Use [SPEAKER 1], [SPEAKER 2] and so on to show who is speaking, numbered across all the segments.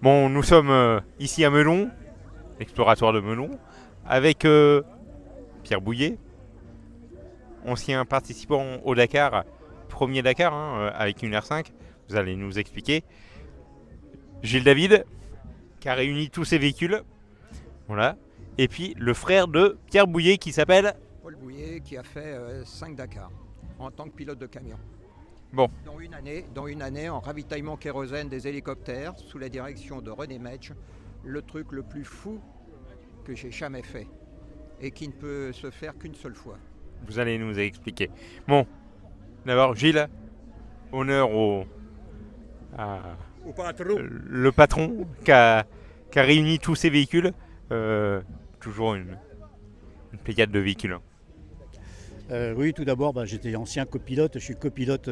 [SPEAKER 1] Bon, nous sommes ici à Melon, l'exploratoire de Melon, avec Pierre Bouillet, ancien participant au Dakar, premier Dakar avec une R5. Vous allez nous expliquer. Gilles David, qui a réuni tous ses véhicules. Voilà. Et puis le frère de Pierre Bouillet qui s'appelle
[SPEAKER 2] Paul Bouillet qui a fait 5 Dakar en tant que pilote de camion.
[SPEAKER 1] Bon.
[SPEAKER 2] Dans une année, en ravitaillement kérosène des hélicoptères sous la direction de René Metsch, le truc le plus fou que j'ai jamais fait et qui ne peut se faire qu'une seule fois.
[SPEAKER 1] Vous allez nous expliquer. Bon, d'abord Gilles, honneur le patron qui a réuni tous ses véhicules. Toujours une pléiade de véhicules.
[SPEAKER 3] Oui, tout d'abord, j'étais ancien copilote. Je suis copilote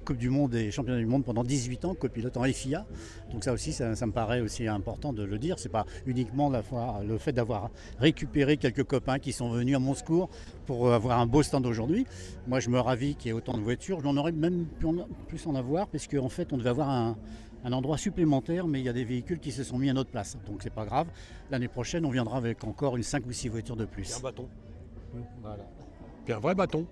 [SPEAKER 3] Coupe du Monde et Championnat du Monde pendant 18 ans, copilote en FIA. Donc ça aussi, ça me paraît aussi important de le dire. C'est pas uniquement le fait d'avoir récupéré quelques copains qui sont venus à mon secours pour avoir un beau stand aujourd'hui. Moi, je me ravis qu'il y ait autant de voitures. J'en aurais même pu en avoir parce qu'en fait, on devait avoir un endroit supplémentaire, mais il y a des véhicules qui se sont mis à notre place. Donc c'est pas grave. L'année prochaine, on viendra avec encore une 5 ou 6 voitures de plus.
[SPEAKER 4] Et un bâton.
[SPEAKER 3] Voilà.
[SPEAKER 4] Puis un vrai bâton.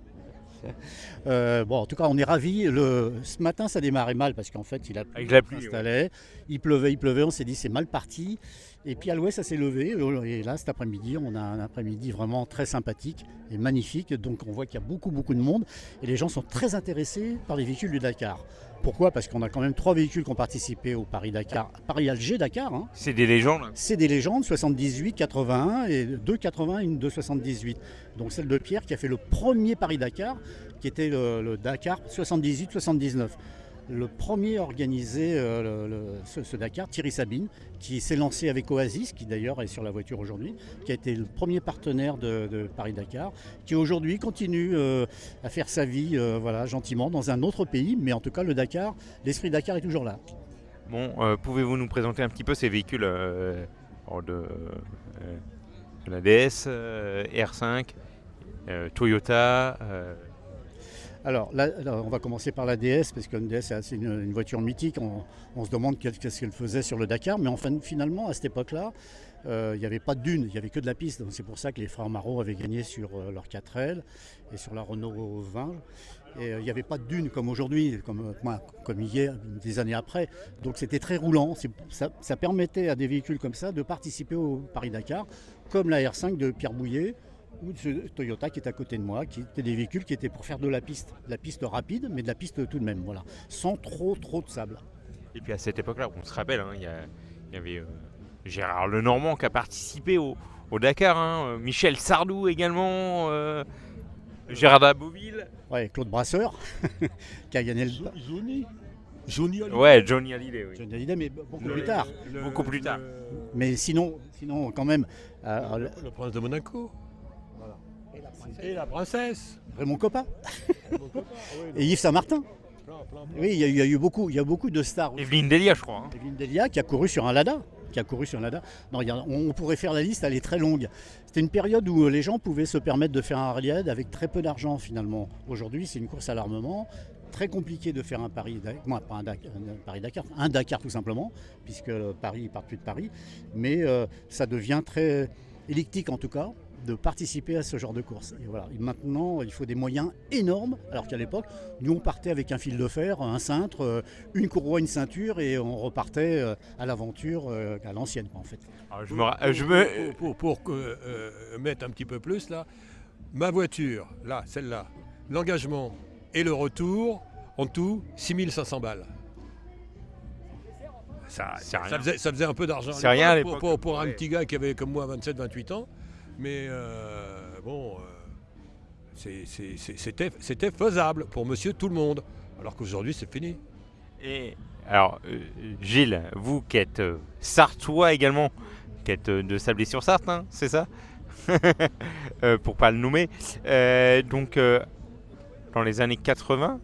[SPEAKER 3] En tout cas, on est ravis. Ce matin, ça démarrait mal parce qu'en fait, il a plu,
[SPEAKER 1] avec la pluie,
[SPEAKER 3] s'installait. Il pleuvait. On s'est dit, c'est mal parti. Et puis à l'ouest, ça s'est levé. Et là, cet après-midi, on a un après-midi vraiment très sympathique et magnifique. Donc, on voit qu'il y a beaucoup de monde. Et les gens sont très intéressés par les véhicules du Dakar. Pourquoi? Parce qu'on a quand même 3 véhicules qui ont participé au Paris-Dakar, Paris-Alger-Dakar. Hein.
[SPEAKER 1] C'est des légendes.
[SPEAKER 3] C'est des légendes, 78, 81 et 2 80 et une 2 78. Donc celle de Pierre qui a fait le premier Paris-Dakar, qui était le Dakar 78-79. Le premier à organiser ce Dakar, Thierry Sabine, qui s'est lancé avec Oasis, qui d'ailleurs est sur la voiture aujourd'hui, qui a été le premier partenaire de Paris-Dakar, qui aujourd'hui continue à faire sa vie gentiment dans un autre pays, mais en tout cas le Dakar, l'esprit Dakar est toujours là.
[SPEAKER 1] Bon, pouvez-vous nous présenter un petit peu ces véhicules de la DS, R5, Toyota
[SPEAKER 3] Alors là, on va commencer par la DS, parce qu'une DS c'est une voiture mythique. On se demande qu'est-ce qu'elle faisait sur le Dakar, mais enfin, finalement, à cette époque-là, il n'y avait pas de dune, il n'y avait que de la piste. Donc c'est pour ça que les frères Marot avaient gagné sur leur 4L et sur la Renault 20. Et il n'y avait pas de dune comme aujourd'hui, comme hier, des années après. Donc c'était très roulant. Ça permettait à des véhicules comme ça de participer au Paris-Dakar, comme la R5 de Pierre Bouillet, ou de ce Toyota qui est à côté de moi, qui étaient des véhicules qui étaient pour faire de la piste rapide, mais de la piste tout de même, voilà, sans trop de sable.
[SPEAKER 1] Et puis à cette époque-là, on se rappelle, il y avait Gérard Lenormand qui a participé au Dakar, Michel Sardou également, Gérard Daboville.
[SPEAKER 3] Ouais, Claude Brasseur, qui a gagné le...
[SPEAKER 4] Johnny Hallyday.
[SPEAKER 1] Ouais, Johnny Hallyday, oui.
[SPEAKER 3] Johnny Hallyday, mais beaucoup plus tard.
[SPEAKER 1] Beaucoup plus tard.
[SPEAKER 3] Mais sinon quand même...
[SPEAKER 4] le prince de Monaco.
[SPEAKER 3] Voilà.
[SPEAKER 4] Et la princesse.
[SPEAKER 3] Raymond Coppa.
[SPEAKER 4] Oui,
[SPEAKER 3] et Yves Saint-Martin.
[SPEAKER 4] plein.
[SPEAKER 3] Oui, il y a beaucoup de stars.
[SPEAKER 1] Evelyne Delia, je crois.
[SPEAKER 3] Evelyne Delia qui a couru sur un Lada. Non, on pourrait faire la liste, elle est très longue. C'était une période où les gens pouvaient se permettre de faire un rallye avec très peu d'argent finalement. Aujourd'hui, c'est une course à l'armement. Très compliqué de faire un Paris-Dakar, un Dakar tout simplement, puisque Paris part plus de Paris. Mais ça devient très électique en tout cas de participer à ce genre de course. Et voilà. Et maintenant, il faut des moyens énormes, alors qu'à l'époque, nous on partait avec un fil de fer, un cintre, une courroie, une ceinture, et on repartait à l'aventure à l'ancienne en fait.
[SPEAKER 1] Alors,
[SPEAKER 4] Pour mettre un petit peu plus là, ma voiture, là, celle-là, l'engagement et le retour, en tout, 6500 balles. Ça faisait un peu d'argent
[SPEAKER 1] C'est rien à l'époque.
[SPEAKER 4] pour un petit gars qui avait comme moi 27-28 ans. Mais c'était faisable pour monsieur tout le monde. Alors qu'aujourd'hui, c'est fini.
[SPEAKER 1] Et alors, Gilles, vous qui êtes sartois également, qui êtes de Sablé-sur-Sarthe, c'est ça? Pour pas le nommer. Dans les années 80,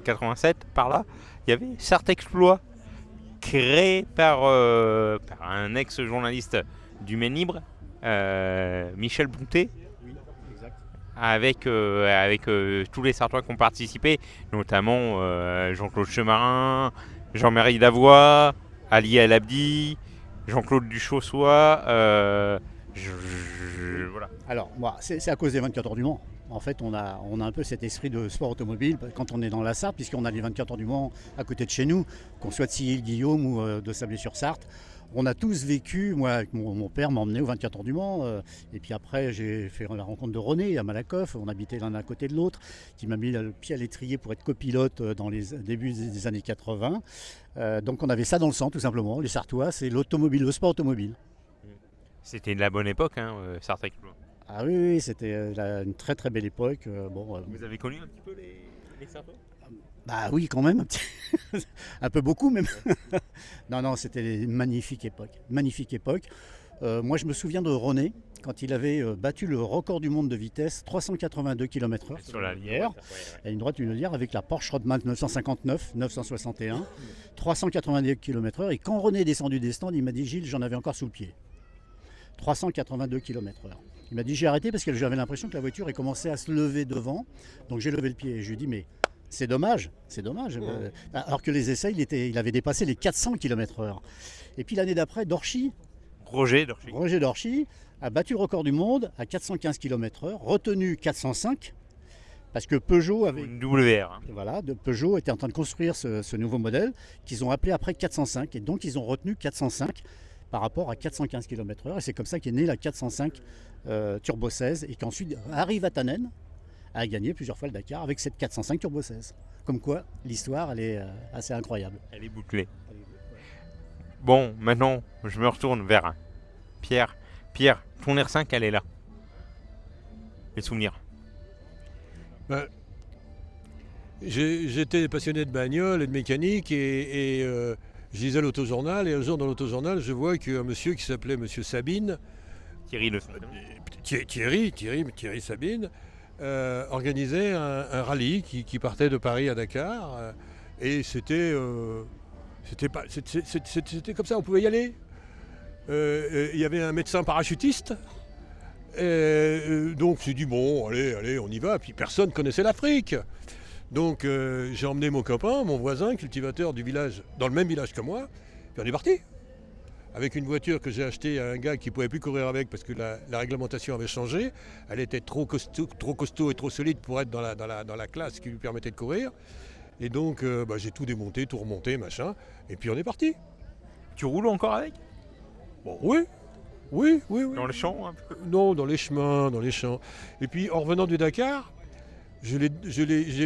[SPEAKER 1] 87, par là, il y avait Sarthe Exploit, créé par un ex-journaliste du Maine Libre, Michel Boutet,
[SPEAKER 3] Oui, exact.
[SPEAKER 1] avec tous les Sartois qui ont participé, notamment Jean-Claude Chemarin, Jean-Marie Davois, Ali El Abdi, Jean-Claude Duchossois, voilà.
[SPEAKER 3] Alors, moi, c'est à cause des 24 heures du Mans. En fait, on a un peu cet esprit de sport automobile quand on est dans la Sarthe, puisqu'on a les 24 heures du Mans à côté de chez nous, qu'on soit de Silly-le-Guillaume ou de Sablé-sur-Sarthe. On a tous vécu, moi, avec mon père m'a emmené aux 24 heures du Mans. Et puis après, j'ai fait la rencontre de René à Malakoff. On habitait l'un à côté de l'autre, qui m'a mis le pied à l'étrier pour être copilote dans les débuts des années 80. Donc on avait ça dans le sang, tout simplement. Les Sartois, c'est l'automobile, le sport automobile.
[SPEAKER 1] C'était de la bonne époque, hein, Sarthe Exploit.
[SPEAKER 3] Ah oui, c'était une très très belle époque.
[SPEAKER 1] Vous avez connu un petit peu les Sartois?
[SPEAKER 3] Bah oui, quand même, un peu beaucoup même. Non, c'était une magnifique époque. Magnifique époque. Moi, je me souviens de René, quand il avait battu le record du monde de vitesse, 382 km/h
[SPEAKER 1] Sur la lière.
[SPEAKER 3] à une droite, une lière, avec la Porsche Rodman 959, 961, 382 km/h. Et quand René est descendu des stands, il m'a dit, Gilles, j'en avais encore sous le pied. 382 km/h. Il m'a dit, j'ai arrêté parce que j'avais l'impression que la voiture commençait à se lever devant. Donc j'ai levé le pied et je lui ai dit, mais c'est dommage, c'est dommage. Alors que les essais, il avait dépassé les 400 km/h. Et puis l'année d'après, Roger Dorchy a battu le record du monde à 415 km/h, retenu 405, parce que Peugeot avait...
[SPEAKER 1] Une WR. Hein.
[SPEAKER 3] Voilà, Peugeot était en train de construire ce nouveau modèle qu'ils ont appelé après 405. Et donc ils ont retenu 405 par rapport à 415 km/h. Et c'est comme ça qu'est née la 405 Turbo 16 et qu'ensuite arrive à Tannen a gagné plusieurs fois le Dakar avec cette 405 Turbo 16. Comme quoi, l'histoire, elle est assez incroyable.
[SPEAKER 1] Elle est bouclée. Bon, maintenant, je me retourne vers Pierre. Pierre, ton R5, elle est là. Les souvenirs.
[SPEAKER 4] J'étais passionné de bagnole et de mécanique et je lisais l'autojournal. Et un jour, dans l'autojournal, je vois qu'un monsieur qui s'appelait Monsieur Sabine,
[SPEAKER 1] Thierry Le
[SPEAKER 4] Thierry Sabine, organisait un rallye qui partait de Paris à Dakar. Et c'était comme ça, on pouvait y aller. Il y avait un médecin parachutiste. Donc j'ai dit, bon, allez, on y va. Puis personne connaissait l'Afrique. Donc j'ai emmené mon copain, mon voisin, cultivateur du village, dans le même village que moi. Puis on est parti. Avec une voiture que j'ai achetée à un gars qui ne pouvait plus courir avec parce que la réglementation avait changé. Elle était trop costaud et trop solide pour être dans la classe qui lui permettait de courir. Et donc j'ai tout démonté, tout remonté, machin. Et puis on est parti.
[SPEAKER 1] Tu roules encore avec?
[SPEAKER 4] Bon, oui.
[SPEAKER 1] Dans le champ un peu?
[SPEAKER 4] Non, dans les chemins, dans les champs. Et puis en revenant du Dakar,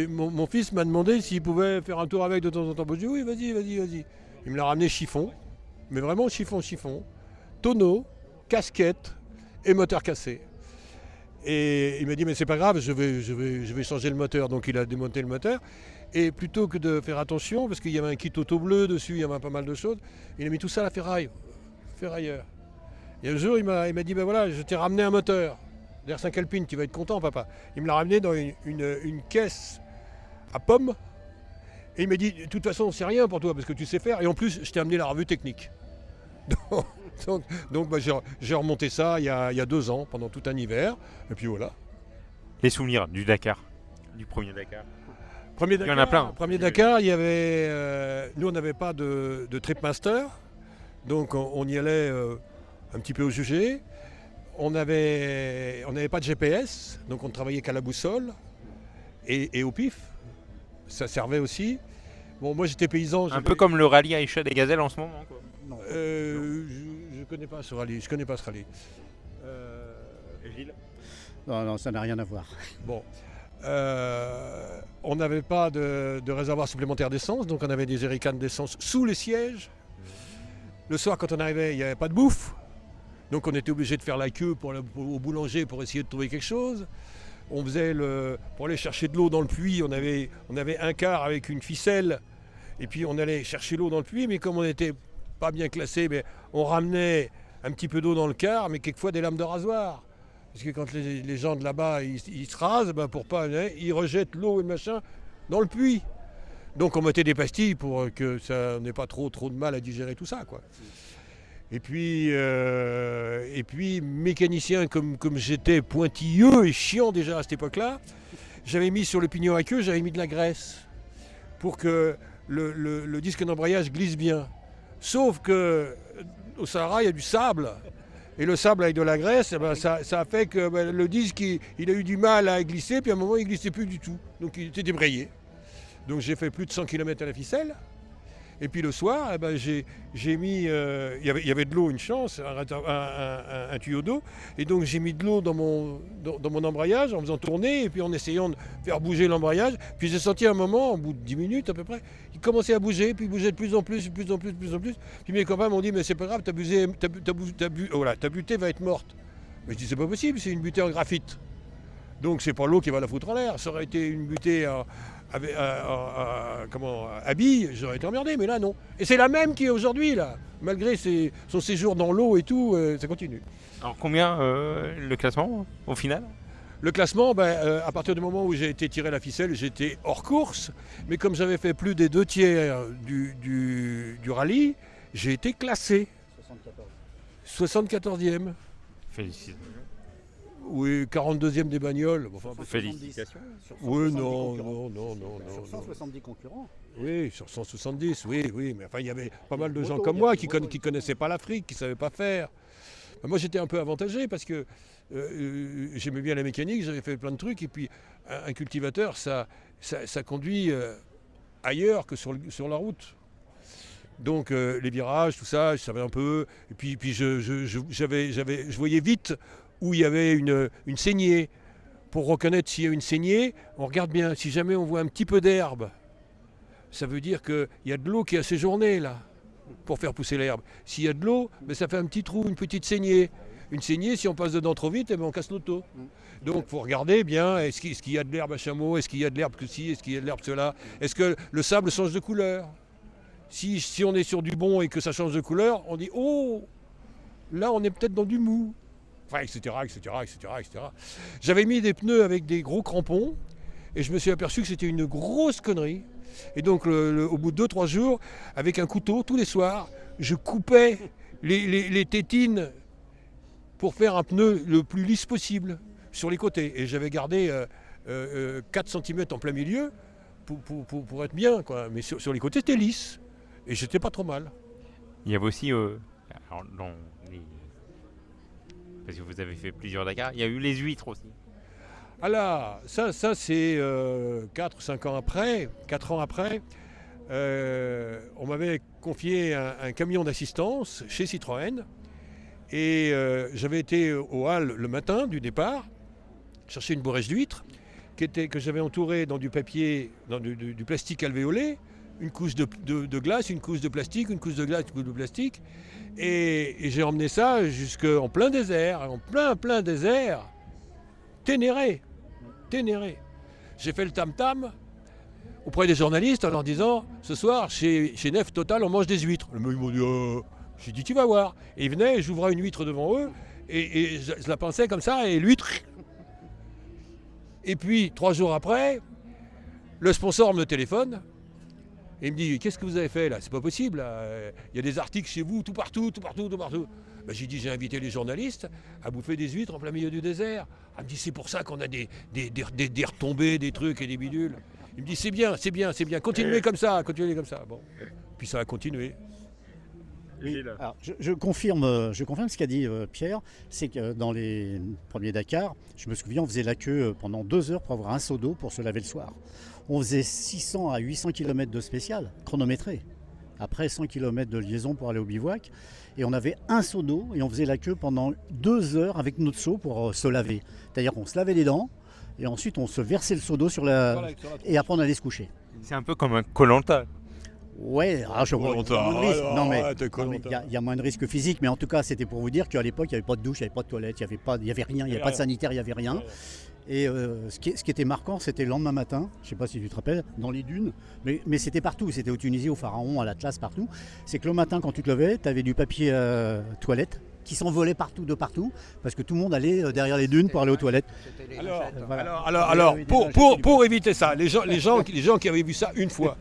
[SPEAKER 4] mon fils m'a demandé s'il pouvait faire un tour avec de temps en temps. J'ai dit oui, vas-y. Il me l'a ramené chiffon. Mais vraiment chiffon, tonneau, casquette et moteur cassé. Et il m'a dit mais c'est pas grave, je vais changer le moteur. Donc il a démonté le moteur. Et plutôt que de faire attention, parce qu'il y avait un kit auto bleu dessus, il y avait pas mal de choses, il a mis tout ça à la ferrailleur. Et un jour il m'a dit ben voilà, je t'ai ramené un moteur d'R5 Alpine, tu vas être content papa. Il me l'a ramené dans une caisse à pommes. Et il m'a dit, de toute façon, c'est rien pour toi parce que tu sais faire. Et en plus, je t'ai amené la revue technique. Donc j'ai remonté ça il y a 2 ans, pendant tout un hiver. Et puis voilà.
[SPEAKER 1] Les souvenirs du Dakar, du premier Dakar.
[SPEAKER 4] Il
[SPEAKER 1] y en a plein.
[SPEAKER 4] Premier Dakar, il y avait... nous, on n'avait pas de Tripmaster. Donc on y allait un petit peu au jugé. On n'avait pas de GPS. Donc on ne travaillait qu'à la boussole et au pif. Ça servait aussi. Bon, moi j'étais paysan.
[SPEAKER 1] Un peu comme le rallye Aïcha des Gazelles en ce moment, quoi.
[SPEAKER 4] Je connais pas ce rallye.
[SPEAKER 1] Gilles?
[SPEAKER 3] Non, ça n'a rien à voir.
[SPEAKER 4] Bon. On n'avait pas de réservoir supplémentaire d'essence, donc on avait des jerrycans d'essence sous les sièges. Le soir, quand on arrivait, il n'y avait pas de bouffe. Donc on était obligé de faire la queue au boulanger pour essayer de trouver quelque chose. On faisait pour aller chercher de l'eau dans le puits, on avait un quart avec une ficelle, et puis on allait chercher l'eau dans le puits, mais comme on n'était pas bien classé, on ramenait un petit peu d'eau dans le quart, mais quelquefois des lames de rasoir. Parce que quand les gens de là-bas, ils se rasent, pour pas, ils rejettent l'eau et machin dans le puits. Donc on mettait des pastilles pour que ça n'ait pas trop de mal à digérer tout ça, quoi. Et puis mécanicien comme j'étais pointilleux et chiant déjà à cette époque-là, j'avais mis sur le pignon à queue, j'avais mis de la graisse pour que le disque d'embrayage glisse bien. Sauf que au Sahara, il y a du sable. Et le sable avec de la graisse, eh ben, ça a fait que le disque, il a eu du mal à glisser, puis à un moment, il ne glissait plus du tout. Donc il était débrayé. Donc j'ai fait plus de 100 km à la ficelle. Et puis le soir, eh ben, j'ai mis... il y avait de l'eau, une chance, un tuyau d'eau. Et donc j'ai mis de l'eau dans mon embrayage en faisant tourner et puis en essayant de faire bouger l'embrayage. Puis j'ai senti un moment, au bout de 10 minutes à peu près, il commençait à bouger, puis il bougeait de plus en plus, de plus en plus, de plus en plus. Puis mes copains m'ont dit, mais c'est pas grave, ta butée va être morte. Mais je dis, c'est pas possible, c'est une butée en graphite. Donc c'est pas l'eau qui va la foutre en l'air. Ça aurait été une butée à billes, j'aurais été emmerdé, mais là non. Et c'est la même qui est aujourd'hui, là. Malgré son séjour dans l'eau et tout, ça continue.
[SPEAKER 1] Alors combien le classement au final?
[SPEAKER 4] Le classement, à partir du moment où j'ai été tiré la ficelle, j'étais hors course. Mais comme j'avais fait plus des 2/3 du rallye, j'ai été classé. 74e.
[SPEAKER 1] Félicitations.
[SPEAKER 4] Oui, 42e des bagnoles. Enfin,
[SPEAKER 1] Félicitations.
[SPEAKER 4] Oui, non.
[SPEAKER 3] Sur 170 concurrents.
[SPEAKER 4] Oui, sur 170, oui. Mais enfin, il y avait pas mal de gens comme moi qui ne connaissaient pas l'Afrique, qui ne savaient pas faire. Moi, j'étais un peu avantagé parce que j'aimais bien la mécanique, j'avais fait plein de trucs. Et puis, un cultivateur, ça conduit ailleurs que sur la route. Donc, les virages, tout ça, je savais un peu. Et puis je voyais vite où il y avait une saignée. Pour reconnaître s'il y a une saignée, on regarde bien. Si jamais on voit un petit peu d'herbe, ça veut dire qu'il y a de l'eau qui a séjourné là, pour faire pousser l'herbe. S'il y a de l'eau, ça fait un petit trou, une petite saignée. Une saignée, si on passe dedans trop vite, on casse l'auto. Donc il faut regarder bien, est-ce qu'il y a de l'herbe à chameau, est-ce qu'il y a de l'herbe que ci, est-ce qu'il y a de l'herbe cela, est-ce que le sable change de couleur. Si on est sur du bon et que ça change de couleur, on dit « Oh, là on est peut-être dans du mou ». Enfin, etc. J'avais mis des pneus avec des gros crampons et je me suis aperçu que c'était une grosse connerie. Et donc, au bout de 2-3 jours, avec un couteau, tous les soirs, je coupais les tétines pour faire un pneu le plus lisse possible sur les côtés. Et j'avais gardé 4 cm en plein milieu pour être bien, quoi. Mais sur les côtés, c'était lisse. Et j'étais pas trop mal.
[SPEAKER 1] Il y avait aussi, alors, parce que vous avez fait plusieurs Dakar, il y a eu les huîtres aussi.
[SPEAKER 4] Ah là, ça c'est 4 ans après, on m'avait confié un camion d'assistance chez Citroën. Et j'avais été au hall le matin du départ, chercher une bourrèche d'huîtres que j'avais entourée dans du papier, dans du plastique alvéolé, une couche de glace, une couche de plastique, une couche de glace, une couche de plastique. Et j'ai emmené ça jusqu'en plein désert, en plein désert, Ténéré. J'ai fait le tam-tam auprès des journalistes en leur disant « Ce soir, chez Nef Total, on mange des huîtres. » Le mec m'a dit J'ai dit, tu vas voir. Et ils venaient, j'ouvrais une huître devant eux, et je la pinçais comme ça, et l'huître. Et puis, 3 jours après, le sponsor me téléphone, et il me dit, qu'est-ce que vous avez fait là? C'est pas possible, là. Il y a des articles chez vous, tout partout. Ben, j'ai dit, j'ai invité les journalistes à bouffer des huîtres en plein milieu du désert. Elle me dit, c'est pour ça qu'on a des retombées, des trucs et des bidules. Il me dit, c'est bien, continuez comme ça. Bon. Puis ça a continué.
[SPEAKER 3] Oui. Alors, je confirme ce qu'a dit Pierre, c'est que dans les premiers Dakar, je me souviens, on faisait la queue pendant 2 heures pour avoir un seau d'eau pour se laver le soir. On faisait 600 à 800 km de spécial, chronométré. Après 100 km de liaison pour aller au bivouac. Et on avait un seau d'eau et on faisait la queue pendant 2 heures avec notre seau pour se laver. C'est-à-dire qu'on se lavait les dents et ensuite on se versait le seau d'eau sur la... Et après on allait se coucher.
[SPEAKER 1] C'est un peu comme un Koh-Lanta.
[SPEAKER 3] Ouais, je vois moins de risque. Non, mais il y a moins de risques physiques, mais en tout cas, c'était pour vous dire qu'à l'époque, il n'y avait pas de douche, il n'y avait pas de toilette, il n'y avait rien, il n'y avait pas de sanitaire, il n'y avait rien. Et ce qui était marquant, c'était le lendemain matin, je ne sais pas si tu te rappelles, dans les dunes, mais c'était partout, c'était au Tunisie, au Pharaon, à l'Atlas, partout. C'est que le matin, quand tu te levais, tu avais du papier toilette qui s'envolait partout, parce que tout le monde allait derrière les dunes pour aller aux toilettes.
[SPEAKER 4] Alors, pour éviter ça, les gens qui avaient vu ça une fois,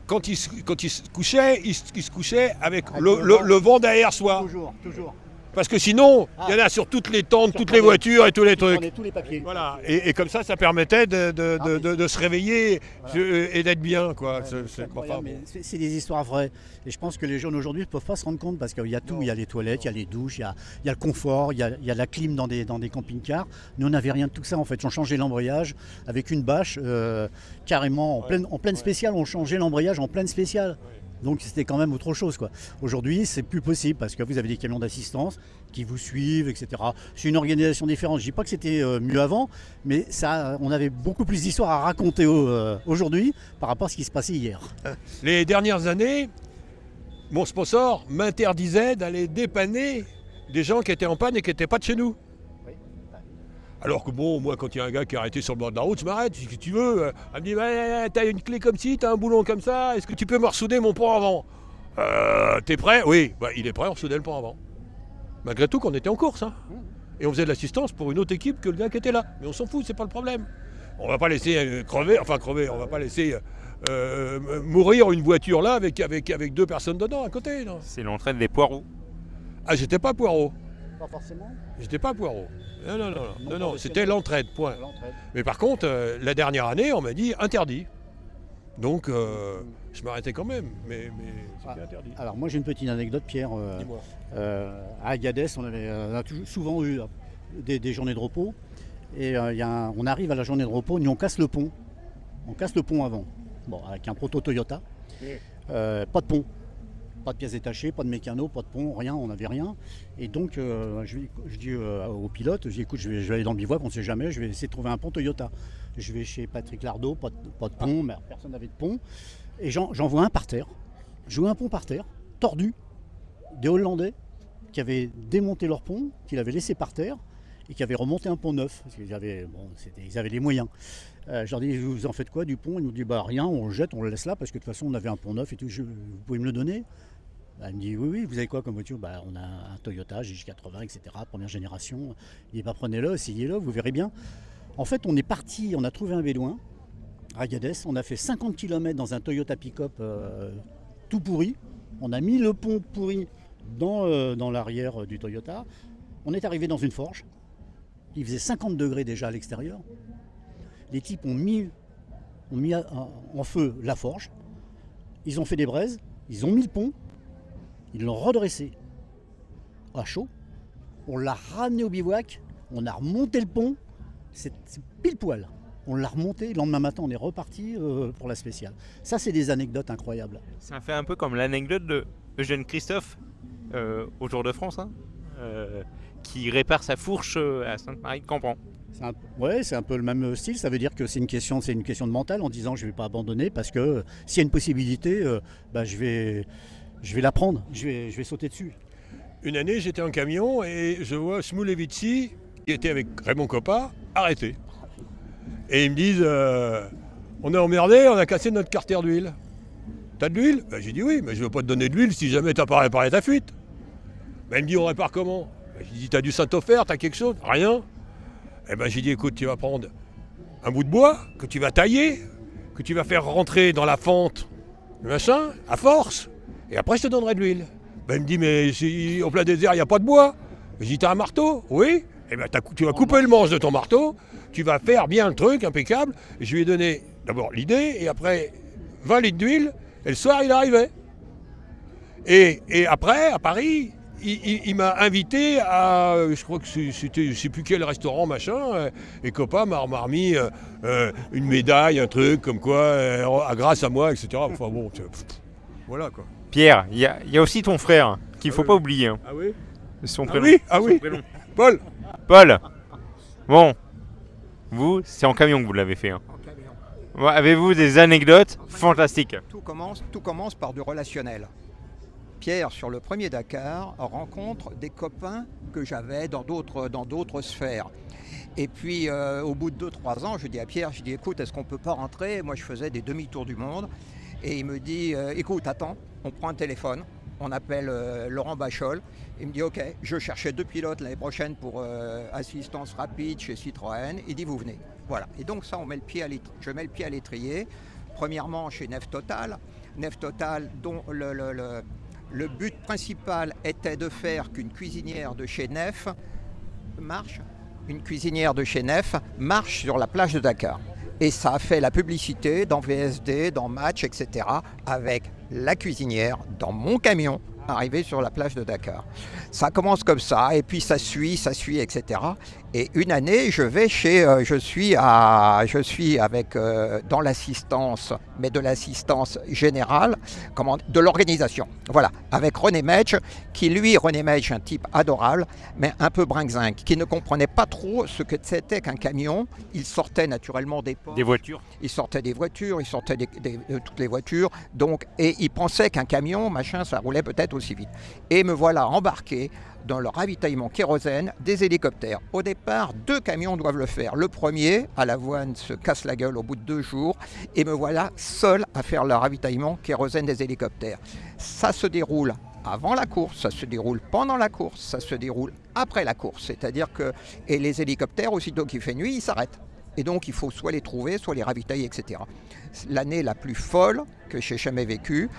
[SPEAKER 4] quand ils se couchaient, ils se couchaient avec le vent derrière soi.
[SPEAKER 3] Toujours.
[SPEAKER 4] Parce que sinon, il y en a sur toutes les tentes, toutes les voitures et tous les trucs.
[SPEAKER 3] On est tous les papiers.
[SPEAKER 4] Voilà, et comme ça permettait de se réveiller et d'être bien, quoi.
[SPEAKER 3] C'est incroyable, mais c'est des histoires vraies. Et je pense que les jeunes aujourd'hui ne peuvent pas se rendre compte parce qu'il y a tout. Il y a les toilettes, il y a les douches, il y a le confort, il y a la clim dans des camping-cars. Nous, on n'avait rien de tout ça en fait. On changeait l'embrayage avec une bâche, carrément en pleine spéciale. On changeait l'embrayage en pleine spéciale. Donc c'était quand même autre chose, quoi. Aujourd'hui, c'est plus possible parce que vous avez des camions d'assistance qui vous suivent, etc. C'est une organisation différente. Je dis pas que c'était mieux avant, mais ça, on avait beaucoup plus d'histoires à raconter aujourd'hui par rapport à ce qui se passait hier.
[SPEAKER 4] Les dernières années, mon sponsor m'interdisait d'aller dépanner des gens qui étaient en panne et qui n'étaient pas de chez nous. Alors que bon, moi quand il y a un gars qui est arrêté sur le bord de la route, je m'arrête, je dis que tu veux. Elle me dit, ouais, t'as une clé comme ci, t'as un boulon comme ça, est-ce que tu peux me ressouder mon pont avant? T'es prêt? Oui, bah, il est prêt, on ressoudait le pont avant. Malgré tout qu'on était en course, hein. Et on faisait de l'assistance pour une autre équipe que le gars qui était là. Mais on s'en fout, c'est pas le problème. On va pas laisser crever, on va pas laisser mourir une voiture là avec 2 personnes dedans à côté.
[SPEAKER 1] C'est l'entraîne des poireaux.
[SPEAKER 4] Ah, j'étais pas poireau.
[SPEAKER 3] Pas forcément.
[SPEAKER 4] J'étais pas poireau. Non, c'était l'entraide, point. Mais par contre, la dernière année, on m'a dit interdit. Donc, je m'arrêtais quand même, mais c'était interdit.
[SPEAKER 3] Alors moi j'ai une petite anecdote, Pierre.
[SPEAKER 4] Dis-moi.
[SPEAKER 3] À Agadez, on a souvent eu des journées de repos. Et on arrive à la journée de repos, et on casse le pont. On casse le pont avant. Bon, avec un proto Toyota. Pas de pont. Pas de pièces détachées, pas de mécano, pas de pont, rien, on n'avait rien. Et donc je dis au pilote, je dis écoute, je vais aller dans le bivouac, on ne sait jamais, je vais essayer de trouver un pont Toyota. Je vais chez Patrick Lardot, pas de pont, mais personne n'avait de pont. Et j'en vois un par terre. Je vois un pont par terre, tordu, des Hollandais qui avaient démonté leur pont, qu'ils avaient laissé par terre et qui avaient remonté un pont neuf. Parce qu'ils avaient, ils avaient les moyens. Je leur dis, vous en faites quoi du pont? Ils nous disent, bah rien, on le jette, on le laisse là, parce que de toute façon on avait un pont neuf et tout, vous pouvez me le donner? Elle me dit, oui, vous avez quoi comme voiture? Bah, on a un Toyota GJ80, etc., première génération. Il dit, bah, prenez-le, essayez-le, vous verrez bien. En fait, on est parti, on a trouvé un bédouin à Agadez, on a fait 50 km dans un Toyota pick-up tout pourri. On a mis le pont pourri dans l'arrière du Toyota. On est arrivé dans une forge. Il faisait 50 degrés déjà à l'extérieur. Les types ont mis en feu la forge. Ils ont fait des braises, ils ont mis le pont. Ils l'ont redressé à chaud, on l'a ramené au bivouac, on a remonté le pont, c'est pile poil. On l'a remonté, le lendemain matin on est reparti pour la spéciale. Ça c'est des anecdotes incroyables.
[SPEAKER 1] Ça fait un peu comme l'anecdote de Eugène Christophe au Jour de France, hein, qui répare sa fourche à Sainte-Marie-de-Campan.
[SPEAKER 3] C'est un peu le même style, ça veut dire que c'est une question de mental en disant je ne vais pas abandonner parce que s'il y a une possibilité, je vais la prendre, je vais sauter dessus.
[SPEAKER 4] Une année, j'étais en camion et je vois Smulevitsi, qui était avec Raymond Coppa, arrêté. Et ils me disent, on est emmerdé, on a cassé notre carter d'huile. T'as de l'huile? J'ai dit oui, mais je ne veux pas te donner de l'huile si jamais t'as pas réparé ta fuite. Il me dit, on répare comment? J'ai dit, t'as du Saint-Ofer, t'as quelque chose? Rien. J'ai dit, écoute, tu vas prendre un bout de bois que tu vas tailler, que tu vas faire rentrer dans la fente, machin, à force. Et après, je te donnerai de l'huile. Il me dit, mais si en plein désert, il n'y a pas de bois. J'ai dit, t'as un marteau? Oui. Tu vas couper le manche de ton marteau, tu vas faire bien le truc, impeccable. Et je lui ai donné d'abord l'idée, et après 20 litres d'huile, et le soir, il arrivait. Et après, à Paris, il m'a invité à, je crois que c'était, je ne sais plus quel restaurant, machin, et Coppa m'a remis une médaille, un truc, comme quoi, grâce à moi, etc. Enfin bon, voilà quoi.
[SPEAKER 1] Pierre, il y a aussi ton frère, qu'il ne faut pas oublier. Hein.
[SPEAKER 4] Ah oui?
[SPEAKER 1] Son prénom.
[SPEAKER 4] Ah oui,
[SPEAKER 1] Son prénom.
[SPEAKER 4] Paul.
[SPEAKER 1] Bon, vous, c'est en camion que vous l'avez fait. Hein.
[SPEAKER 2] En camion.
[SPEAKER 1] Bon, avez-vous des anecdotes fantastiques?
[SPEAKER 2] Tout commence par du relationnel. Pierre, sur le premier Dakar, rencontre des copains que j'avais dans d'autres sphères. Et puis, au bout de 2-3 ans, je dis à Pierre, écoute, est-ce qu'on ne peut pas rentrer? Moi, je faisais des demi-tours du monde. Et il me dit, écoute, attends, on prend un téléphone, on appelle Laurent Bachol. Il me dit, ok, je cherchais 2 pilotes l'année prochaine pour assistance rapide chez Citroën. Il dit, vous venez. Voilà. Et donc ça, je mets le pied à l'étrier. Premièrement, chez Nef Total, dont Le but principal était de faire qu'une cuisinière de chez Neff marche sur la plage de Dakar. Et ça a fait la publicité dans VSD, dans Match, etc. avec la cuisinière dans mon camion arrivé sur la plage de Dakar. Ça commence comme ça, et puis ça suit, etc. Et une année, je suis dans l'assistance, mais de l'assistance générale, de l'organisation. Voilà, avec René Metsch, René Metsch, un type adorable, mais un peu brinque-zinc, qui ne comprenait pas trop ce que c'était qu'un camion. Il sortait naturellement des portes.
[SPEAKER 1] Des voitures.
[SPEAKER 2] Il sortait des voitures, il sortait de toutes les voitures, et il pensait qu'un camion, ça roulait peut-être aussi vite. Et me voilà embarqué dans le ravitaillement kérosène des hélicoptères. Au départ, 2 camions doivent le faire. Le premier, à l'avoine, se casse la gueule au bout de 2 jours, et me voilà seul à faire le ravitaillement kérosène des hélicoptères. Ça se déroule avant la course, ça se déroule pendant la course, ça se déroule après la course. C'est-à-dire que les hélicoptères, aussitôt qu'il fait nuit, ils s'arrêtent. Et donc, il faut soit les trouver, soit les ravitailler, etc. L'année la plus folle que j'ai jamais vécue,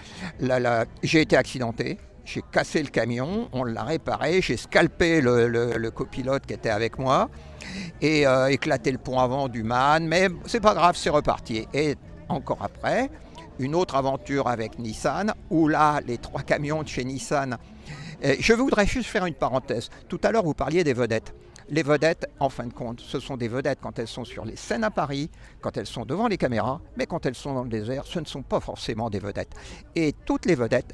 [SPEAKER 2] j'ai été accidenté. J'ai cassé le camion, on l'a réparé, j'ai scalpé le copilote qui était avec moi et éclaté le pont avant du MAN, mais c'est pas grave, c'est reparti. Et encore après, une autre aventure avec Nissan, où là, les 3 camions de chez Nissan. Je voudrais juste faire une parenthèse. Tout à l'heure, vous parliez des vedettes. Les vedettes, en fin de compte, ce sont des vedettes quand elles sont sur les scènes à Paris, quand elles sont devant les caméras, mais quand elles sont dans le désert, ce ne sont pas forcément des vedettes. Et toutes les vedettes,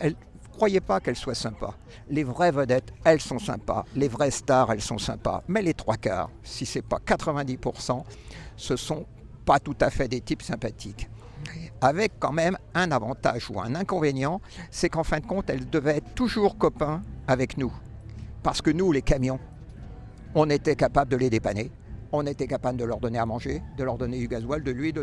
[SPEAKER 2] croyez pas qu'elles soient sympas. Les vraies vedettes, elles sont sympas. Les vraies stars, elles sont sympas. Mais les 3/4, si ce n'est pas 90%, ce sont pas tout à fait des types sympathiques. Avec quand même un avantage ou un inconvénient, c'est qu'en fin de compte, elles devaient être toujours copains avec nous. Parce que nous, les camions, on était capable de les dépanner. On était capable de leur donner à manger, de leur donner du gasoil, de l'huile,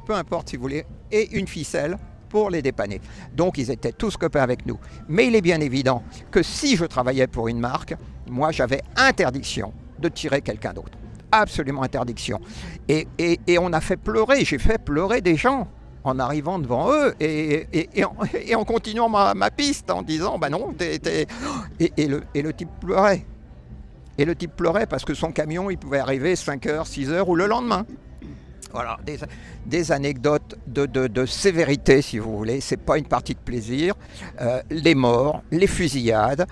[SPEAKER 2] peu importe si vous voulez, et une ficelle pour les dépanner. Donc ils étaient tous copains avec nous. Mais il est bien évident que si je travaillais pour une marque, moi j'avais interdiction de tirer quelqu'un d'autre. Absolument interdiction. Et on a fait pleurer, j'ai fait pleurer des gens en arrivant devant eux et en continuant ma piste en disant bah non, et le type pleurait. Et le type pleurait parce que son camion, il pouvait arriver 5h, 6h ou le lendemain. Voilà, des anecdotes de sévérité, si vous voulez. C'est pas une partie de plaisir. Les morts, les fusillades,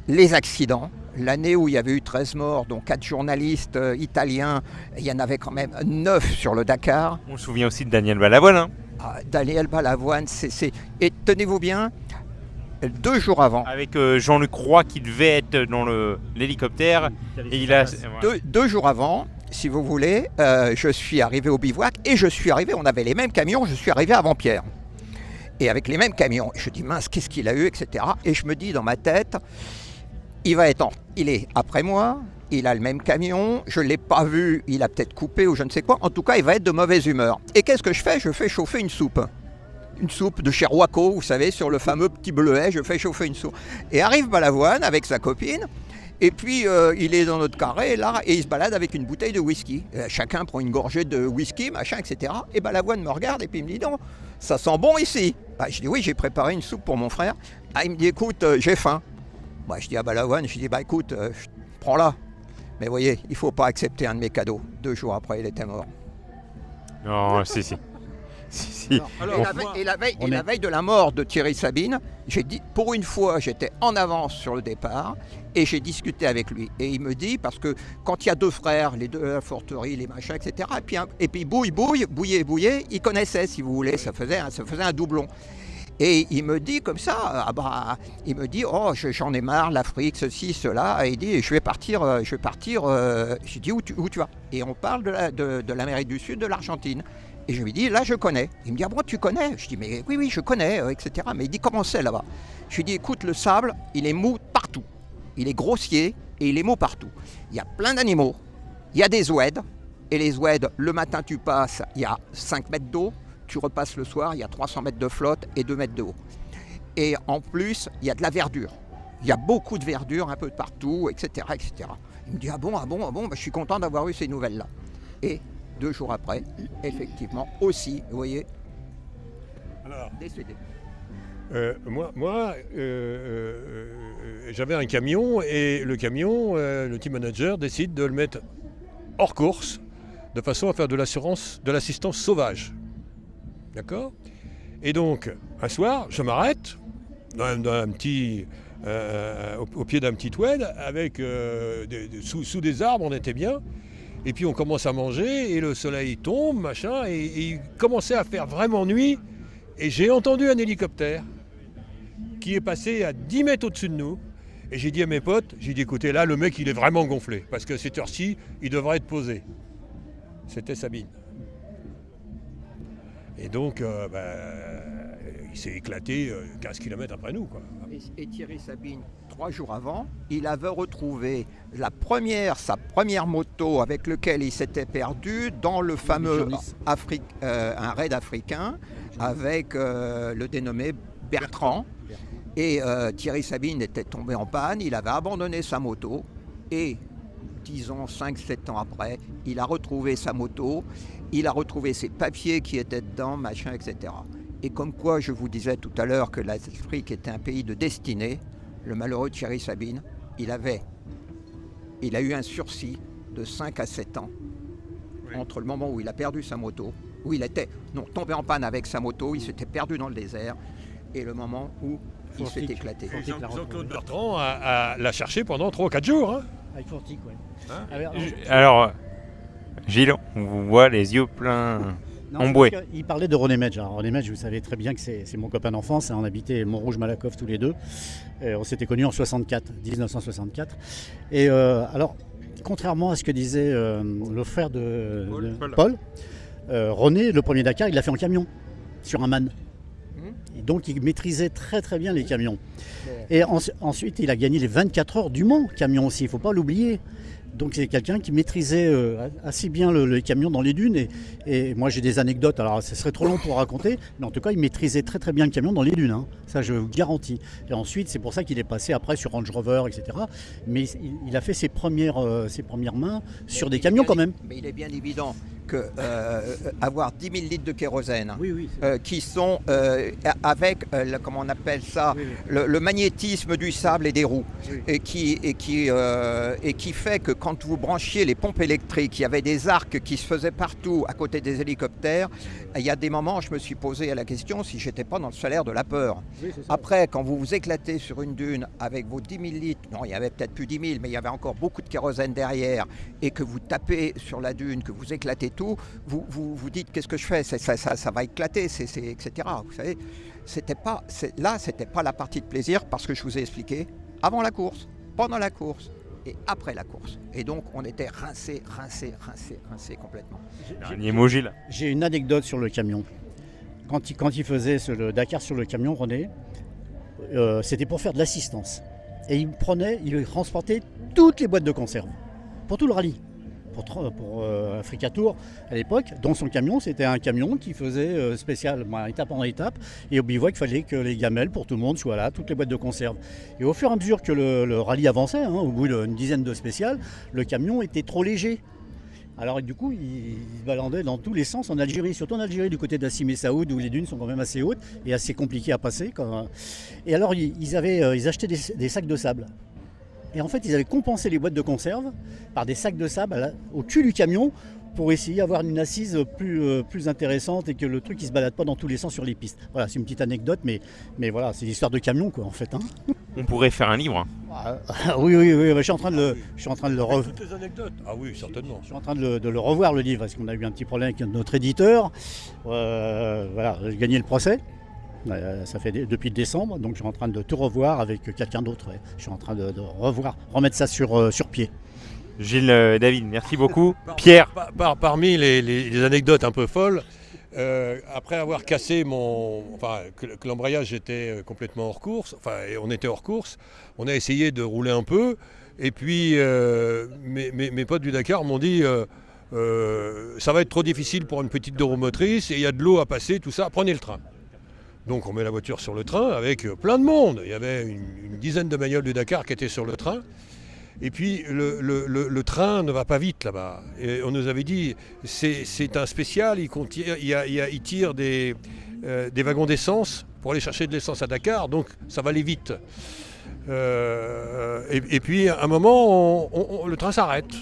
[SPEAKER 2] les accidents. L'année où il y avait eu 13 morts, dont 4 journalistes italiens, il y en avait quand même 9 sur le Dakar.
[SPEAKER 1] On se souvient aussi de Daniel Balavoine. Hein.
[SPEAKER 2] Daniel Balavoine, et tenez-vous bien, 2 jours avant.
[SPEAKER 1] Avec Jean-Luc Roy qui devait être dans l'hélicoptère. Et il a...
[SPEAKER 2] 2 jours avant, si vous voulez, je suis arrivé au bivouac et on avait les mêmes camions, je suis arrivé avant Pierre. Et avec les mêmes camions, je dis mince, qu'est-ce qu'il a eu, etc. Et je me dis dans ma tête, il est après moi, il a le même camion, je ne l'ai pas vu, il a peut-être coupé ou je ne sais quoi. En tout cas, il va être de mauvaise humeur. Et qu'est-ce que je fais? Je fais chauffer une soupe. Une soupe de chez Roaco, vous savez, sur le fameux petit bleuet, je fais chauffer une soupe. Et arrive Balavoine avec sa copine, et puis il est dans notre carré, là, et il se balade avec une bouteille de whisky. Chacun prend une gorgée de whisky, machin, etc. Et Balavoine me regarde, et puis il me dit, non, ça sent bon ici. Je dis, oui, j'ai préparé une soupe pour mon frère. Il me dit, écoute, j'ai faim. Je dis à Balavoine, je dis, écoute, prends-la. Mais vous voyez, il ne faut pas accepter un de mes cadeaux. 2 jours après, il était mort.
[SPEAKER 1] Non, si.
[SPEAKER 2] Alors, et la veille de la mort de Thierry Sabine, j'ai dit, pour une fois, j'étais en avance sur le départ et j'ai discuté avec lui. Et il me dit, parce que quand il y a 2 frères, les 2 à la forterie, les machins, etc., et puis Bouillet, il connaissait, si vous voulez, ça faisait un doublon. Et il me dit comme ça, il me dit, oh, j'en ai marre, l'Afrique, ceci, cela. Et il dit, je vais partir. Je dis, où tu vas? Et on parle de l'Amérique du Sud, de l'Argentine. Et je lui dis, là, je connais. Il me dit, ah bon, tu connais? Je dis, mais oui, je connais, etc. Mais il dit, comment c'est là-bas? Je lui dis, écoute, le sable, il est mou partout. Il est grossier et il est mou partout. Il y a plein d'animaux. Il y a des ouèdes. Et les ouèdes, le matin, tu passes, il y a 5 mètres d'eau. Tu repasses le soir, il y a 300 mètres de flotte et 2 mètres de haut. Et en plus, il y a de la verdure. Il y a beaucoup de verdure un peu de partout, etc. etc. Il me dit, ah bon, je suis content d'avoir eu ces nouvelles-là. Et 2 jours après, effectivement, aussi, vous voyez,
[SPEAKER 4] Alors,
[SPEAKER 2] décédé.
[SPEAKER 4] J'avais un camion et le camion, le team manager décide de le mettre hors course de façon à faire de l'assistance sauvage. D'accord? Et donc, un soir, je m'arrête au pied d'un petit oued, avec sous des arbres, on était bien. Et puis on commence à manger et le soleil tombe, machin, et il commençait à faire vraiment nuit. Et j'ai entendu un hélicoptère qui est passé à 10 mètres au-dessus de nous. Et j'ai dit à mes potes, j'ai dit écoutez, là le mec il est vraiment gonflé, parce que cette heure-ci, il devrait être posé. C'était Sabine. Et donc, il s'est éclaté 15 km après nous, quoi.
[SPEAKER 2] Et Thierry Sabine, 3 jours avant, il avait retrouvé sa première moto avec laquelle il s'était perdu dans le fameux un raid africain avec le dénommé Bertrand. Et Thierry Sabine était tombé en panne, il avait abandonné sa moto et disons 5-7 ans après, il a retrouvé sa moto, il a retrouvé ses papiers qui étaient dedans, machin, etc. Et comme quoi, je vous disais tout à l'heure que l'Afrique était un pays de destinée, le malheureux Thierry Sabine, il a eu un sursis de 5 à 7 ans entre le moment où il a perdu sa moto, où il était tombé en panne avec sa moto, il s'était perdu dans le désert, et le moment où il s'est éclaté.
[SPEAKER 4] Jean-Claude Bertrand l'a cherché pendant 3 ou 4 jours. Hein.
[SPEAKER 3] Avec Fortic, oui.
[SPEAKER 4] Hein
[SPEAKER 1] Alors, Gilles, on vous voit les yeux pleins en bouée.
[SPEAKER 3] Il parlait de René Medge. Alors, René Medge, vous savez très bien que c'est mon copain d'enfance. On habitait Montrouge-Malakoff tous les deux. On s'était connus en 1964. Et alors, contrairement à ce que disait le frère de Paul, René, le premier Dakar, il l'a fait en camion, sur un MAN. Et donc il maîtrisait très très bien les camions. Et ensuite il a gagné les 24 heures du Mans, camion aussi, il ne faut pas l'oublier. Donc c'est quelqu'un qui maîtrisait assez bien le camion dans les dunes. Et moi j'ai des anecdotes, alors ce serait trop long pour raconter, mais en tout cas il maîtrisait très très bien le camion dans les dunes, hein. Ça je vous garantis. Et ensuite c'est pour ça qu'il est passé après sur Range Rover, etc. Mais il a fait ses premières mains sur des camions quand même.
[SPEAKER 2] Mais il est bien évident que avoir 10 000 litres de kérosène, qui sont avec, comment on appelle ça, le magnétisme du sable et des roues, et qui fait que quand vous branchiez les pompes électriques, il y avait des arcs qui se faisaient partout à côté des hélicoptères. Il y a des moments, je me suis posé la question si j'étais pas dans le salaire de la peur. Après, quand vous vous éclatez sur une dune avec vos 10 000 litres, non, il y avait peut-être plus 10 000, mais il y avait encore beaucoup de kérosène derrière, et que vous tapez sur la dune, que vous éclatez tout, vous dites qu'est-ce que je fais, ça va éclater, etc. Vous savez, c'était pas la partie de plaisir, parce que je vous ai expliqué avant la course, pendant la course et après la course. Et donc on était rincé complètement.
[SPEAKER 1] Dernier mot, Gilles.
[SPEAKER 3] J'ai une anecdote sur le camion. Quand il faisait le Dakar sur le camion, René, c'était pour faire de l'assistance. Et il transportait toutes les boîtes de conserve pour tout le rallye. Pour Africa Tour à l'époque, dans son camion, c'était un camion qui faisait spécial, étape en étape, et au bivouac, il fallait que les gamelles pour tout le monde soient là, toutes les boîtes de conserve. Et au fur et à mesure que le rallye avançait, au bout d'une dizaine de spéciales, le camion était trop léger. Alors du coup, il se balandait dans tous les sens en Algérie, surtout en Algérie, du côté d'Assim et Saoud, où les dunes sont quand même assez hautes et assez compliquées à passer. Et alors, ils achetaient des sacs de sable. Et en fait, ils avaient compensé les boîtes de conserve par des sacs de sable au cul du camion pour essayer d'avoir une assise plus intéressante et que le truc ne se balade pas dans tous les sens sur les pistes. Voilà, c'est une petite anecdote, mais voilà, c'est l'histoire de camion, quoi, en fait. Hein.
[SPEAKER 1] On pourrait faire un livre.
[SPEAKER 3] Oui, je suis en train de le revoir.
[SPEAKER 4] Toutes les anecdotes. Ah oui, certainement.
[SPEAKER 3] Je suis en train de le revoir, le livre, parce qu'on a eu un petit problème avec notre éditeur. Voilà, j'ai gagné le procès. Ça fait depuis décembre, donc je suis en train de tout revoir avec quelqu'un d'autre. Je suis en train de remettre ça sur pied.
[SPEAKER 1] Gilles, David, merci beaucoup. Pierre.
[SPEAKER 4] Parmi les anecdotes un peu folles, après avoir cassé que l'embrayage était complètement hors course, et on était hors course, on a essayé de rouler un peu, et puis mes potes du Dakar m'ont dit ça va être trop difficile pour une petite deux roues motrices, et il y a de l'eau à passer, tout ça, prenez le train. Donc on met la voiture sur le train avec plein de monde. Il y avait une dizaine de bagnoles du Dakar qui étaient sur le train. Et puis le train ne va pas vite là-bas. Et on nous avait dit, c'est un spécial, il tire des wagons d'essence pour aller chercher de l'essence à Dakar, donc ça va aller vite. Et puis à un moment, le train s'arrête.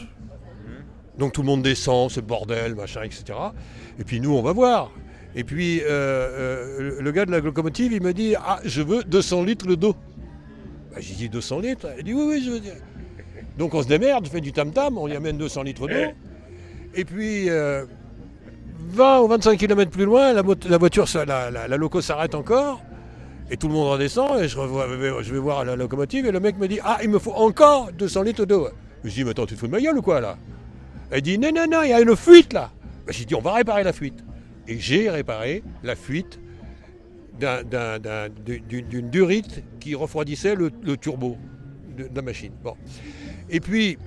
[SPEAKER 4] Donc tout le monde descend, c'est bordel, machin, etc. Et puis nous, on va voir. Et puis le gars de la locomotive, il me dit « Ah, je veux 200 litres le dos ». J'ai dit 200 litres. Il dit oui, je veux dire. Donc on se démerde, on fait du tam-tam, on y amène 200 litres d'eau. Et puis 20 ou 25 km plus loin, la voiture, la loco s'arrête encore. Et tout le monde redescend et je vais voir la locomotive et le mec me dit « Ah, il me faut encore 200 litres d'eau ». Je dis « Mais attends, tu te fous de ma gueule ou quoi là ?» Elle dit « Non, non, non, il y a une fuite là ». J'ai dit « On va réparer la fuite ». Et j'ai réparé la fuite d'une durite qui refroidissait le turbo de la machine. Bon. Et puis,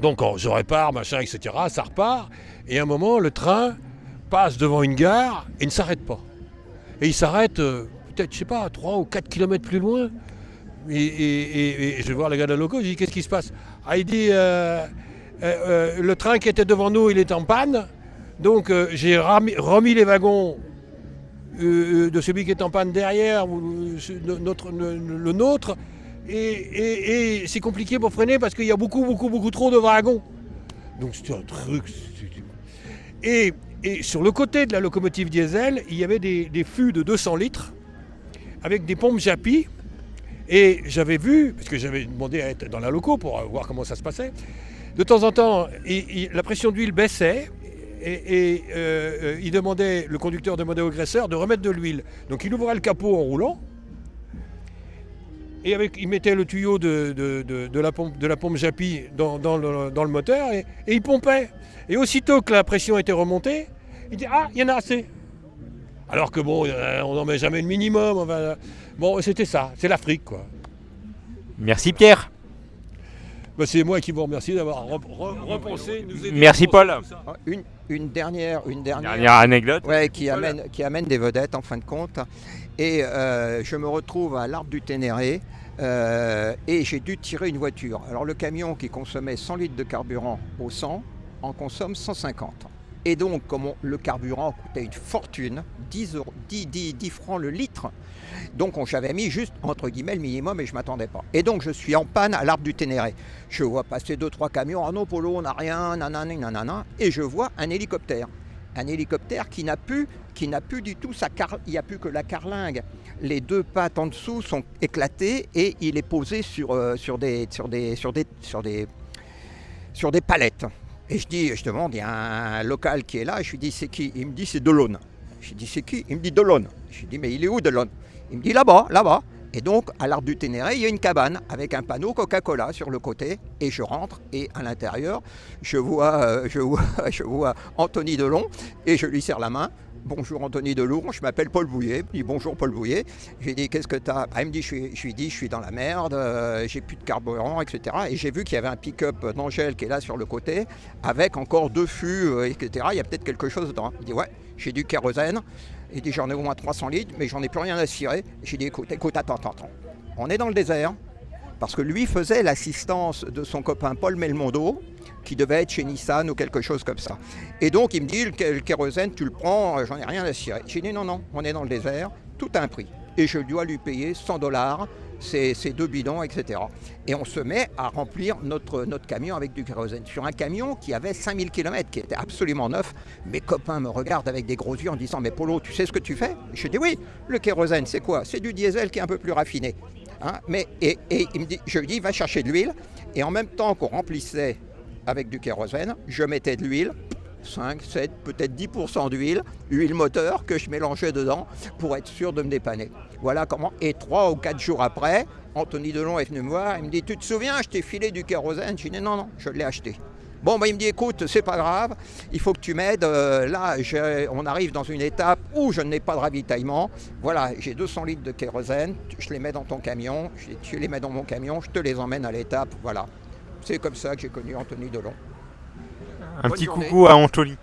[SPEAKER 4] donc je répare, machin, etc. Ça repart. Et à un moment, le train passe devant une gare et ne s'arrête pas. Et il s'arrête peut-être, je sais pas, 3 ou 4 km plus loin. Et je vais voir le gars de la loco, je dis qu'est-ce qui se passe? Ah, il dit le train qui était devant nous, il est en panne. Donc j'ai remis les wagons de celui qui est en panne derrière, le nôtre, et c'est compliqué pour freiner parce qu'il y a beaucoup trop de wagons. Donc c'était un truc. Et sur le côté de la locomotive diesel, il y avait des fûts de 200 litres avec des pompes Japy. Et j'avais vu, parce que j'avais demandé à être dans la loco pour voir comment ça se passait, de temps en temps, la pression d'huile baissait. Et le conducteur demandait au graisseur de remettre de l'huile. Donc il ouvrait le capot en roulant, et il mettait le tuyau de la pompe Japy dans le moteur, et il pompait. Et aussitôt que la pression était remontée, il dit « Ah, il y en a assez !» Alors que bon, on n'en met jamais le minimum. Bon, c'était ça, c'est l'Afrique, quoi.
[SPEAKER 1] Merci Pierre.
[SPEAKER 4] Ben, c'est moi qui vous remercie d'avoir repensé.
[SPEAKER 1] Merci Paul.
[SPEAKER 2] Une dernière
[SPEAKER 1] anecdote.
[SPEAKER 2] Ouais, qui amène des vedettes en fin de compte. Et je me retrouve à l'Arbre du Ténéré et j'ai dû tirer une voiture. Alors le camion qui consommait 100 litres de carburant au 100 en consomme 150. Et donc, comme le carburant coûtait une fortune, 10 francs le litre, donc j'avais mis juste, entre guillemets, le minimum et je ne m'attendais pas. Et donc, je suis en panne à l'Arbre du Ténéré. Je vois passer 2-3 camions, ah non, Polo, on n'a rien, nanana, nanana, et je vois un hélicoptère. Un hélicoptère qui n'a plus du tout il n'y a plus que la carlingue. Les deux pattes en dessous sont éclatées et il est posé sur des palettes. Et je demande, il y a un local qui est là, je lui dis c'est qui? Il me dit c'est Delon. Je lui dis c'est qui? Il me dit Delon. Je lui dis mais il est où Delon? Il me dit là-bas, là-bas. Et donc à l'Arbre du Ténéré, il y a une cabane avec un panneau Coca-Cola sur le côté. Et je rentre et à l'intérieur, je vois Anthony Delon et je lui serre la main. Bonjour Anthony Delon, je m'appelle Paul Bouillet. Il dit bonjour Paul Bouillet. Je lui dis qu'est-ce que tu as? Il me dit je lui dis je suis dans la merde, j'ai plus de carburant, etc. Et j'ai vu qu'il y avait un pick-up d'Angèle qui est là sur le côté avec encore 2 fûts, etc. Il y a peut-être quelque chose dedans. Il dit ouais, j'ai du kérosène. Il dit j'en ai au moins 300 litres, mais j'en ai plus rien à cirer. J'ai dit écoute, attends. On est dans le désert. Parce que lui faisait l'assistance de son copain Paul Melmondo, qui devait être chez Nissan ou quelque chose comme ça. Et donc il me dit, le kérosène, tu le prends, j'en ai rien à cirer. J'ai dit non, on est dans le désert, tout a un prix. Et je dois lui payer $100, ces 2 bidons, etc. Et on se met à remplir notre camion avec du kérosène. Sur un camion qui avait 5000 km, qui était absolument neuf. Mes copains me regardent avec des gros yeux en disant, mais Polo, tu sais ce que tu fais? Je dis oui, le kérosène, c'est quoi? C'est du diesel qui est un peu plus raffiné. Hein, je lui dis, va chercher de l'huile. Et en même temps qu'on remplissait avec du kérosène, je mettais de l'huile, 5, 7, peut-être 10% d'huile, huile moteur que je mélangeais dedans pour être sûr de me dépanner. Voilà comment. Et 3 ou 4 jours après, Anthony Delon est venu me voir, il me dit, tu te souviens, je t'ai filé du kérosène? Je dis non, je l'ai acheté. Bon, il me dit, écoute, c'est pas grave, il faut que tu m'aides. Là, on arrive dans une étape où je n'ai pas de ravitaillement. Voilà, j'ai 200 litres de kérosène, je les mets dans ton camion, tu les mets dans mon camion, je te les emmène à l'étape. Voilà. C'est comme ça que j'ai connu Anthony Delon.
[SPEAKER 1] Un petit coucou à Anthony.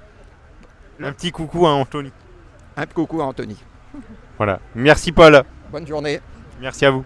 [SPEAKER 1] Un petit coucou à Anthony.
[SPEAKER 2] Un coucou à Anthony.
[SPEAKER 1] Voilà. Merci Paul.
[SPEAKER 2] Bonne journée.
[SPEAKER 1] Merci à vous.